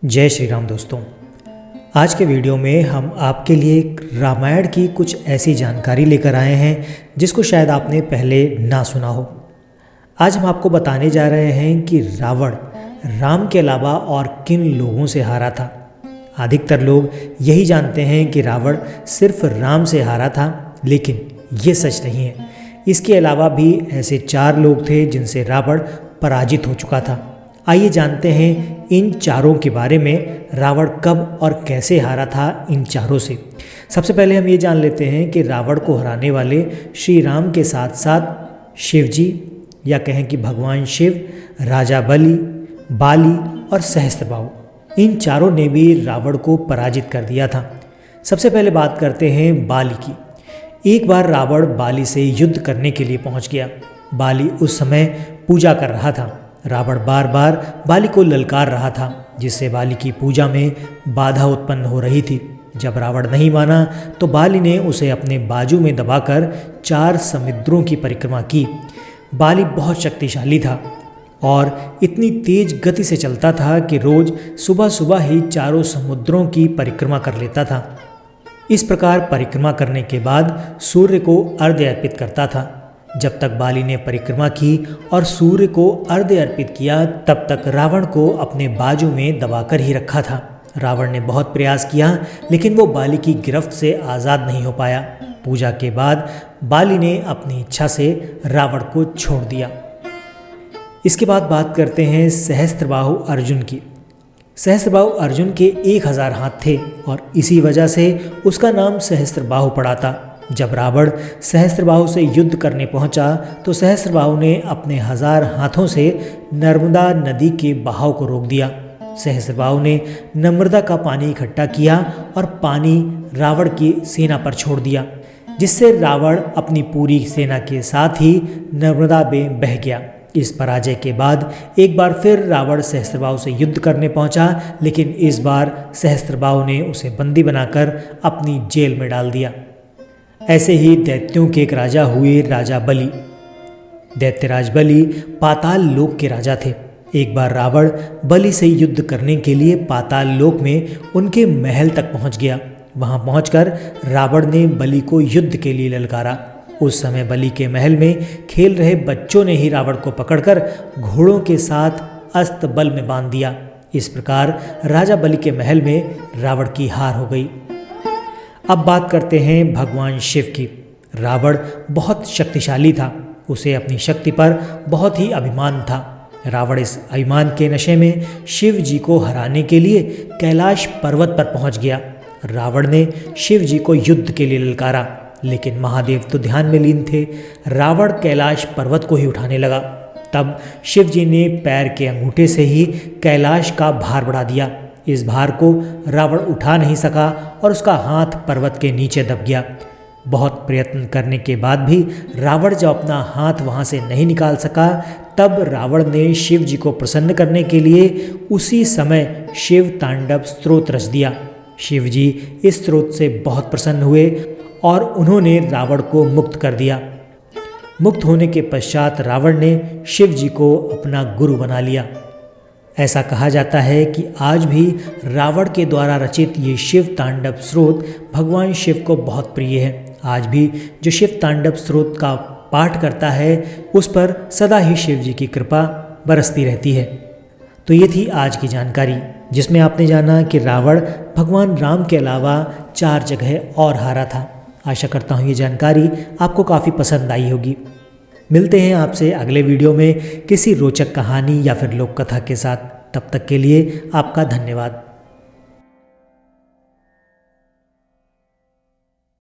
जय श्री राम दोस्तों। आज के वीडियो में हम आपके लिए रामायण की कुछ ऐसी जानकारी लेकर आए हैं जिसको शायद आपने पहले ना सुना हो। आज हम आपको बताने जा रहे हैं कि रावण राम के अलावा और किन लोगों से हारा था। अधिकतर लोग यही जानते हैं कि रावण सिर्फ राम से हारा था, लेकिन ये सच नहीं है। इसके अलावा भी ऐसे 4 लोग थे जिनसे रावण पराजित हो चुका था। आइए जानते हैं इन चारों के बारे में, रावण कब और कैसे हारा था इन चारों से। सबसे पहले हम ये जान लेते हैं कि रावण को हराने वाले श्री राम के साथ साथ शिव जी, या कहें कि भगवान शिव, राजा बलि, बाली और सहस्त्रबाहु, इन चारों ने भी रावण को पराजित कर दिया था। सबसे पहले बात करते हैं बाली की। एक बार रावण बाली से युद्ध करने के लिए पहुंच गया। बाली उस समय पूजा कर रहा था। रावण बार बार बाली को ललकार रहा था, जिससे बाली की पूजा में बाधा उत्पन्न हो रही थी। जब रावण नहीं माना तो बाली ने उसे अपने बाजू में दबाकर 4 समुद्रों की परिक्रमा की। बाली बहुत शक्तिशाली था और इतनी तेज गति से चलता था कि रोज सुबह सुबह ही 4 समुद्रों की परिक्रमा कर लेता था। इस प्रकार परिक्रमा करने के बाद सूर्य को अर्घ्य अर्पित करता था। जब तक बाली ने परिक्रमा की और सूर्य को अर्घ्य अर्पित किया, तब तक रावण को अपने बाजू में दबाकर ही रखा था। रावण ने बहुत प्रयास किया, लेकिन वो बाली की गिरफ्त से आज़ाद नहीं हो पाया। पूजा के बाद बाली ने अपनी इच्छा से रावण को छोड़ दिया। इसके बाद बात करते हैं सहस्त्रबाहु अर्जुन की। सहस्त्रबाहु अर्जुन के 1000 हाथ थे और इसी वजह से उसका नाम सहस्त्रबाहु पड़ा था। जब रावण सहस्त्रबाहु से युद्ध करने पहुंचा तो सहस्त्रबाहु ने अपने 1000 हाथों से नर्मदा नदी के बहाव को रोक दिया। सहस्त्रबाहु ने नर्मदा का पानी इकट्ठा किया और पानी रावण की सेना पर छोड़ दिया, जिससे रावण अपनी पूरी सेना के साथ ही नर्मदा में बह गया। इस पराजय के बाद एक बार फिर रावण सहस्त्रबाहु से युद्ध करने पहुंचा, लेकिन इस बार सहस्त्रबाहु ने उसे बंदी बनाकर अपनी जेल में डाल दिया। ऐसे ही दैत्यों के एक राजा हुए राजा बलि। दैत्यराज बलि पाताल लोक के राजा थे। एक बार रावण बलि से युद्ध करने के लिए पाताल लोक में उनके महल तक पहुंच गया। वहां पहुंचकर रावण ने बलि को युद्ध के लिए ललकारा। उस समय बलि के महल में खेल रहे बच्चों ने ही रावण को पकड़कर घोड़ों के साथ अस्त बल में बांध दिया। इस प्रकार राजा बलि के महल में रावण की हार हो गई। अब बात करते हैं भगवान शिव की। रावण बहुत शक्तिशाली था। उसे अपनी शक्ति पर बहुत ही अभिमान था। रावण इस अभिमान के नशे में शिव जी को हराने के लिए कैलाश पर्वत पर पहुंच गया। रावण ने शिव जी को युद्ध के लिए ललकारा, लेकिन महादेव तो ध्यान में लीन थे। रावण कैलाश पर्वत को ही उठाने लगा। तब शिव जी ने पैर के अंगूठे से ही कैलाश का भार बढ़ा दिया। इस भार को रावण उठा नहीं सका और उसका हाथ पर्वत के नीचे दब गया। बहुत प्रयत्न करने के बाद भी रावण जब अपना हाथ वहां से नहीं निकाल सका, तब रावण ने शिव जी को प्रसन्न करने के लिए उसी समय शिव तांडव स्तोत्र रच दिया। शिव जी इस स्तोत्र से बहुत प्रसन्न हुए और उन्होंने रावण को मुक्त कर दिया। मुक्त होने के पश्चात रावण ने शिव जी को अपना गुरु बना लिया। ऐसा कहा जाता है कि आज भी रावण के द्वारा रचित ये शिव तांडव स्तोत्र भगवान शिव को बहुत प्रिय है। आज भी जो शिव तांडव स्तोत्र का पाठ करता है, उस पर सदा ही शिव जी की कृपा बरसती रहती है। तो ये थी आज की जानकारी, जिसमें आपने जाना कि रावण भगवान राम के अलावा 4 जगह और हारा था। आशा करता हूँ ये जानकारी आपको काफ़ी पसंद आई होगी। मिलते हैं आपसे अगले वीडियो में किसी रोचक कहानी या फिर लोक कथा के साथ। तब तक के लिए आपका धन्यवाद।